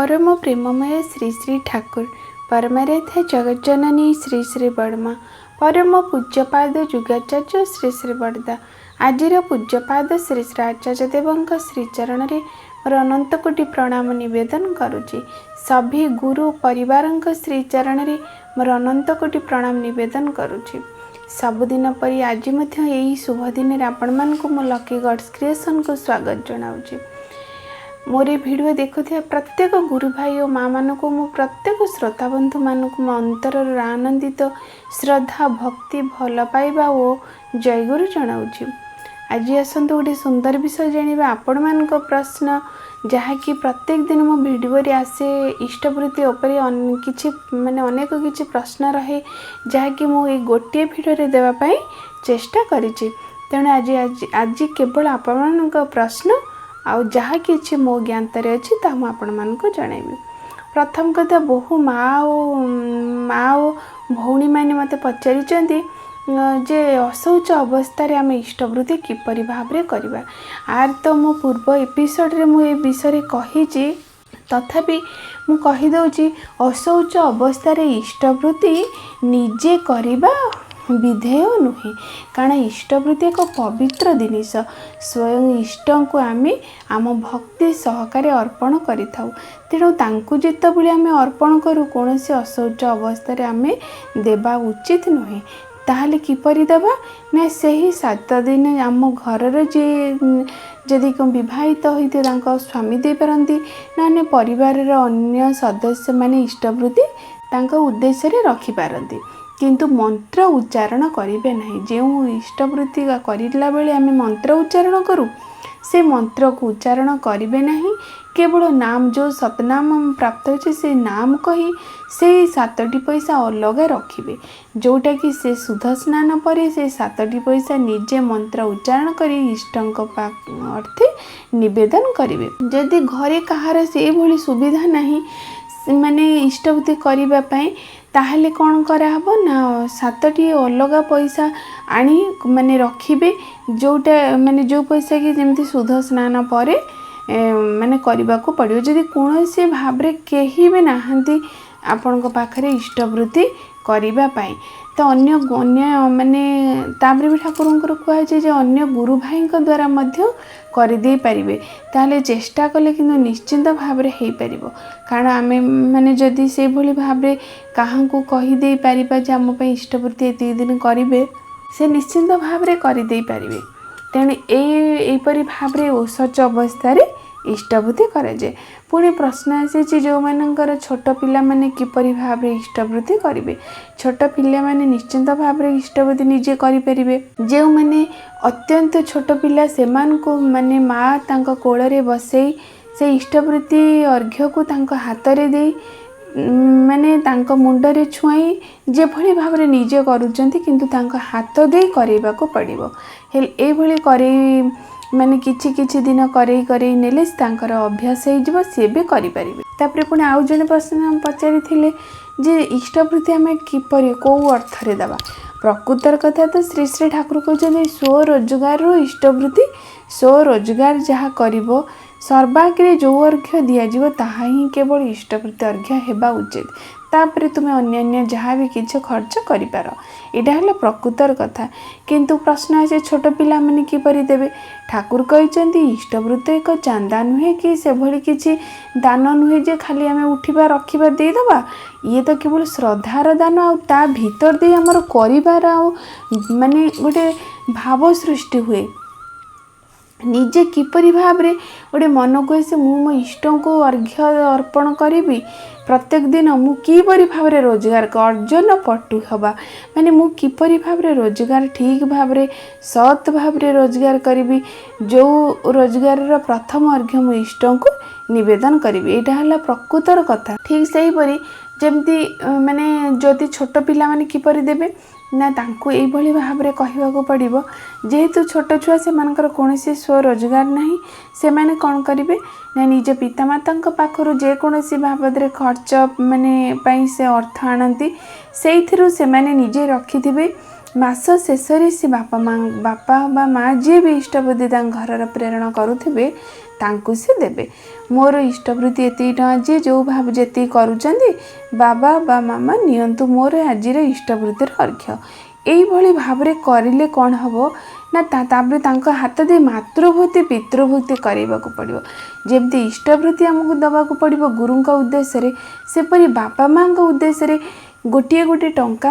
परम प्रेममय श्री श्री ठाकुर परमाराध्य जगज्जननी श्री श्री बड़मा परम पूज्यपाद जुगाचार्य श्री श्री बड़दा आजिर पूज्यपाद श्री श्री आचार्य देवଙ୍କ श्रीचरण रे मोर अनंत कोटि प्रणाम निवेदन करुछि। सभी गुरु परिवारଙ୍କ श्रीचरण रे मोर अनंत कोटि प्रणाम निवेदन करुछि। सबुदिन परि आज मध्य एही शुभ दिन रे आपण मानकु मो लकी गॉड्स क्रिएशन को स्वागत जनाउछि। मोरे वीडियो देखुथिया प्रत्येक गुरु भाई और माँ मानक मो प्रत्येक श्रोता बंधु मानक मो अंतर आनंदित श्रद्धा भक्ति भल पाइबा और जयगुरु जनाउछि। आज आसतु गोटे सुंदर विषय जानिबा आपण मानक प्रश्न जहाँकि प्रत्येक दिन मो वीडियो रे आसे इष्टवृत्ति उपरे किछि माने अनेक किछि प्रश्न रहे जहाँकि मो ए गोटे वीडियो रे देबा पई चेष्टा करिछि। तेणु आज केवल आपण मानक प्रश्न आउ जहाँ कि मो ज्ञातर अच्छी आपण मानक जनइबी। प्रथम कथा बहु माँ भौणी मैंने मत पचारि जे असौच अवस्था रे आम इष्टवृत्ति किपरि भाव रे करबा। आर तो मो पूर्व एपिसोड रे मु ए विषय कही तथापि मु कही दउची असौच अवस्था रे इष्टवृत्ति निजे करबा विधेय नुहे कारण इष्टवृत्ति एक पवित्र जिनिस स्वयं इष्ट को आम आम भक्ति सहकारे अर्पण करिथाउ। तेणु तांकु जेतेबेले आम अर्पण करूँ कौन से असौच अवस्था आम देवा उचित नुहे। ताहले किपरि देबा ना सही 7 दिन आम घर जे जदि विवाहित होते स्वामी दे पारती ना परिवार अन्य सदस्य माने इष्टवृत्ति तांका उद्देश्य रे रखि पारती किंतु मंत्र उच्चारण करेंगे नहीं। जो इष्टवृत्ति करला बेले आम मंत्र उच्चारण करूँ से मंत्र को उच्चारण करेंगे नहीं। केवल नाम जो सतनाम प्राप्त होचे से नाम कही से 7टी पैसा अलग रखिए जोटा कि से शुद्ध स्नान पर से 7टी पैसा निजे मंत्र उच्चारण कर इष्टों अर्थे निवेदन करेंगे। जदि घरे कहार से भली सुविधा नहीं माने इष्टवृत्ति करने ताहले कौन कराहब ना 7टी अलग पैसा आनी माने रखिबे जोटा माने जो पैसा कि जमती शुद्ध स्नान पर माने करबा को पड़ियो। जदि कौन से भाव रे केही भी नाहंती आपण पाखरे इष्टवृत्ति करबा पाई तो अन्य माने ताबरे भी ठाकुरंकर कहै जे अन्य गुरु भाई द्वारा मध्य कर दे पारिबे ताहले चेष्टा कले किंतु निश्चिंत भाव रे हेई परिबो। कारण आमे माने जदि से भली भाव रे काहा को कहि दे पारिबा जे हम पे इष्टवृत्ति एति दिन करिवे से निश्चिंत भाव रे करि दे पारिबे। तेणु एई परि भाव रे ओसच अवस्था रे इष्टवृत्ति करे जे। पुणी प्रश्न आसी जो मानकर छोट पिला माने किपरि भाव रे इष्टवृत्ति करिवे। छोट पिला माने निश्चिंत भाव रे इष्टवृत्ति निजे करि परिबे। जो माने अत्यंत छोट पिला सेमान को माने माँ तांको कोल रे बसई से इष्टवृत्ति अर्घ्य को तांको हाथ रे देई माने तांको मुंड रे छुआई जे भली भाव रे निजे करूचंती किंतु तांको हाथ दे करेबा को पड़िबो। हेल ए भली करे माने किछि दिन करे करे नेले तांकर अभ्यास हो जिवो से भी करि परिबे। तापरे पुणी आउ जने प्रश्न पचारि थिले जे इष्टवृत्ति आमे किपरि को अर्थ रे दबा। प्रकृतर कथा तो श्री श्री ठाकुर कहते स्वरोजगार इष्टवृत्ति स्वरोजगार जहाँ करिवो सर्वाग्रे जो अर्घ्य दिज्व ताहा ही केवल इष्टवृत्ति अर्घ्य हेबा उचित। तापरे तुम्हें अन्य जहाँ भी किछ खर्च करिपार एटा हला प्रकृतर कथा। किंतु प्रश्न आसे छोट पिला माने किपरि देबे। ठाकुर कहते इष्टवृत्ति एक चांदा नुहे कि से भली किछि दान नुहे जे खाली आमे उठिबा रखिबा दे दबा। ये तो केवल श्रद्धार दान आ ता भीतर दे हमर करिबार आ माने गोटे भाव सृष्टि हुए। निजे किपरि भाव रे गोटे मन को से मो इष्टों को अर्घ्य अर्पण करी प्रत्येक दिन मु किपरि भाव रे रोजगार अर्जन पटु हवा माने मु किपरि भाव रे रोजगार ठीक भाव रे सत भाव रे रोजगार करी जो रोजगार रा प्रथम अर्घ्य मु इष्टों को निवेदन करी। एटा हला प्रकृतर कथा। ठीक सही परी जेमती माने जदि छोट पिला माने किपरि देबे ना तांको एई भली भाव रे कहिबा को पड़िबो। जेहेतु छोट छुआ से मानकर कोनोसी स्वरोजगार नहीं से माने कोन करिवे ना निज पितामाता पाखरु जे कोनोसी बाबद रे खर्च माने पई से अर्थ आनंती सेइथिरु से माने निजे रखिथिबे। मास शेष से बापा बा माँ जी भी इष्टवृत्ति घर प्रेरण करुथिबे तांकु से देबे। मोर इष्टवृत्ति एति टଙ୍କା जी जो भाव जेति करूचंदी बाबा बा मामा नियंतु मोर आजिर इष्टवृत्तिर अर्घ्य एई भली भावरे करिले कौन हबो ना तापरे तांको हाथ दे मातृभूति पितृभूति करवाक पड़ो जमती इष्टवृत्ति आमको दवाक पड़ो गुरुंक उद्देश्य सेपरी बापा माँ उद्देश्य गोटे गोटे टंका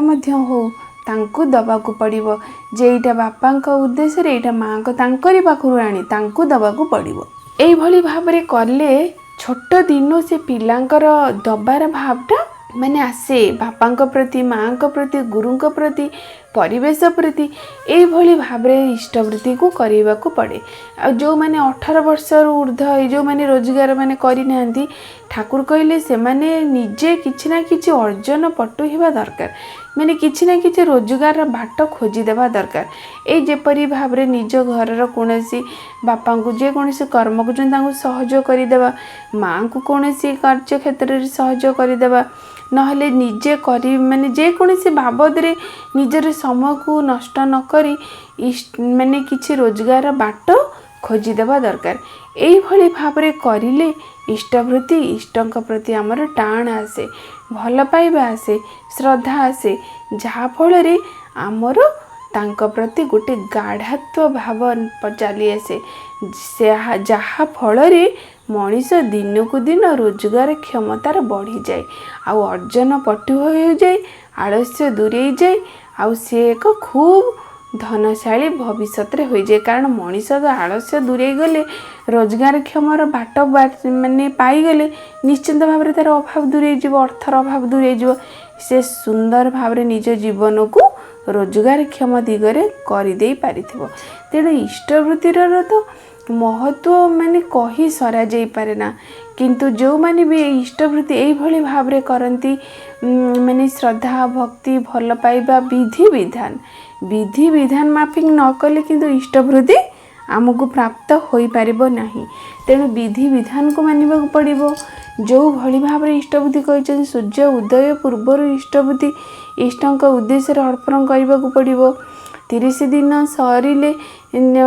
हो तांको दवाक पड़ो जे एटा बापा उद्देश्य एटा माँ को तांकरी पाखरु आनी तांको दवाक पड़ो एई भली भावरे करले छोट दिनों से पिलांकर दबार भावटा माने आसे बापा प्रति माँ प्रति गुरु प्रति परिवेश प्रति एई भली भावरे इष्टवृत्ति को करने को पड़े आ जो माने 18 वर्ष ऊर्ध्व जो माने रोजगार माने करि नांती ठाकुर कहले से माने निजे किछि ना किछि अर्जन पटु हेबा दरकार माने किछि ना किछि रोजगार बाट खोजी देबा दरकार ए जेपरी भावरे निज घरर कोनोसी बापा को जे कोनोसी कर्म को तांको सहयोग करि देबा माँ को कोनोसी कार्य क्षेत्र रे सहयोग करि देबा नहले निजे करी माने जे कोनोसी बाबद रे निजर समय को नष्ट न करी माने किछि रोजगार बाट खोजी देबा दरकार एई भली भावरे करिले इष्टवृत्ति इष्टंक प्रति आमर टाण आसे भल पाइबा आसे श्रद्धा आसे जहा फल रे आमर तांक प्रति गोटे गाढ़त्व भाव चली आसे जहा फल रे मनीष दिन को दिन रोजगार क्षमतार बढ़ी जाए आउ अर्जन पटु हो जाए आलस्य दूरे जाए आउ से एक खूब धनशाली भविष्य हो जाए कारण मनीष आलस्य दूरे गले रोजगार क्षमर बाट माने पाईगले निश्चिंत भाव में तार अभाव दूरे जीव अर्थर अभाव दूरे जीव से सुंदर भाव में निज जीवन को रोजगार क्षम दिगरे करदे पारिथिबो तेणु इष्टवृत्तिर तो महत्व माने कही सरा जाई पारे ना किंतु जो माने भी इष्टवृत्ति एई भली भाव रे करंती माने श्रद्धा भक्ति भल पाइबा विधि विधान माफिक न कले किंतु इष्टवृत्ति आमको प्राप्त होई पारिबो नाही तेणु विधि विधान को मानिबा पड़िबो जो भली भाव रे इष्टवृत्ति कहछन सूर्य उदय पूर्वर इष्टवृत्ति इष्टंक उद्देश्य अर्पण करबा पड़िबो 30 दिन सरिले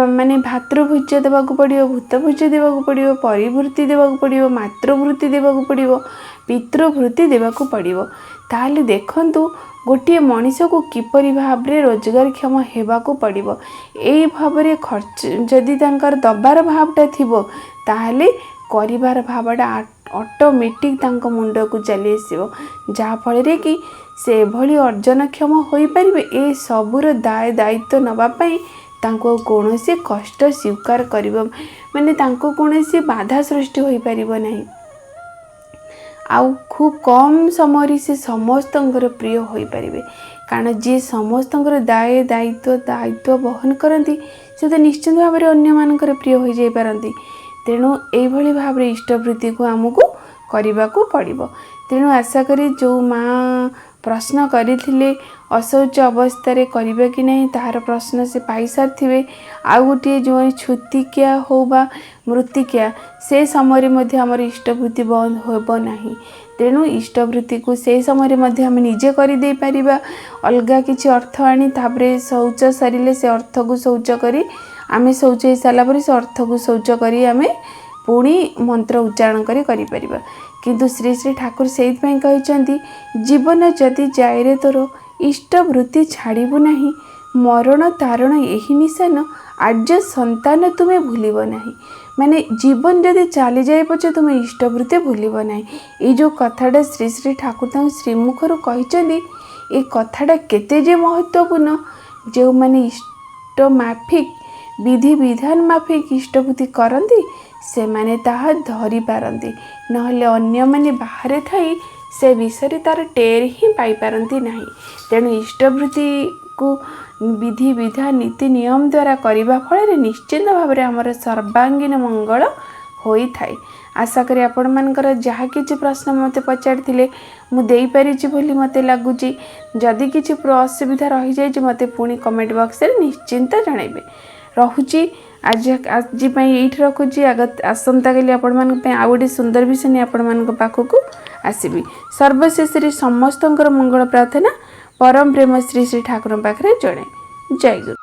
माने भातृभुज्य देवाक पड़िबो भूतभुज्य देवाक पड़िबो परिवृत्ति देवाक पड़िबो मातृवृत्ति देवाक पड़िबो पितृवृत्ति देवाक पड़िबो ताले देखंतु गोटे मनीष को किपरि भाव रे रोजगार क्षम हेबाको पड़िबो एई भाव रे खर्च जदि तांकर दबार भावटा थिबो ताले करिवार भावटा ऑटोमेटिक तांको मुंड को चली आसीबो जहा फल रे कि से भली अर्जन क्षम होई परिबे ए सबुर दाय दायित्व नबा पई तांको कोनोसी कष्ट स्वीकार करिबो माने तांको कोनोसी बाधा सृष्टि होई परिबो नाही आउ खूब कम समय से समस्त प्रिय हो पारे कारण जी समस्त दाय दायित्व बहन करती से तो निश्चित भाव में अन्य मानकर प्रिय हो जाई पारती तेणु यही भाव में इष्टवृत्ति को आमको करने को पड़ो तेणु आशा करी जो माँ प्रश्न करथिले अशौच अवस्था करिबा कि नहीं तार प्रश्न से पाई सारी आ गोटे जो छुतिकिया हो बा मृतिकिया से समय मध्ये हमर इष्टवृत्ति बंद होबो नाही तेणु इष्टवृत्ति को से समय मध्ये हम निजे करि दे परिबा अलगा किछि अर्थ आनी तापरे शौच सरिले से अर्थ को शौच करी आमे शौच हो साला पर से अर्थ को शौच करी आमे पुणी मंत्र उच्चारण करी परिबा किंतु श्री श्री ठाकुर सेइत पई कहिसंती जीवन जदि जाय रे तोर इष्टवृत्ति छाड़बू नहीं मरण तारण यही निशान आज संतान तुम्हें भूलिब नहीं माने जीवन जदि चली जाए पछे तुम्हें इष्टवृत्ति भूलिब नहीं ये जो कथाटा श्री श्री ठाकुर तंग श्रीमुखर कहिसंती ए कथाटा केते जे महत्वपूर्ण जो माने इष्ट माफिक विधि विधान माफिक इष्टवृत्ति करती से माने ताहा धरी पारती नहले अन्य माने बाहर थाई से विषय तार टेर ही पाई पारती नहीं तेणु इष्टवृत्ति को विधि विधान नीति नियम द्वारा करने फल निश्चित भाव में आमर सर्वांगीन मंगल होई थाई आशा करी आपण मानकर जहाँ किसी प्रश्न मते पचारि मुझे पारिछि बोली मते लगुच जदि किसी असुविधा रही जाए मते पुणी कमेंट बॉक्स रे निश्चिंत जनइबे रहुची आज ये रखुची आगत आसंता काली आपण मान आउ गोटे सुंदर विषय नहीं आपण मान पाखक आसबि सर्वशेष समस्त मंगल प्रार्थना परम प्रेम श्री श्री ठाकुर पाखे जड़े जय गुरु।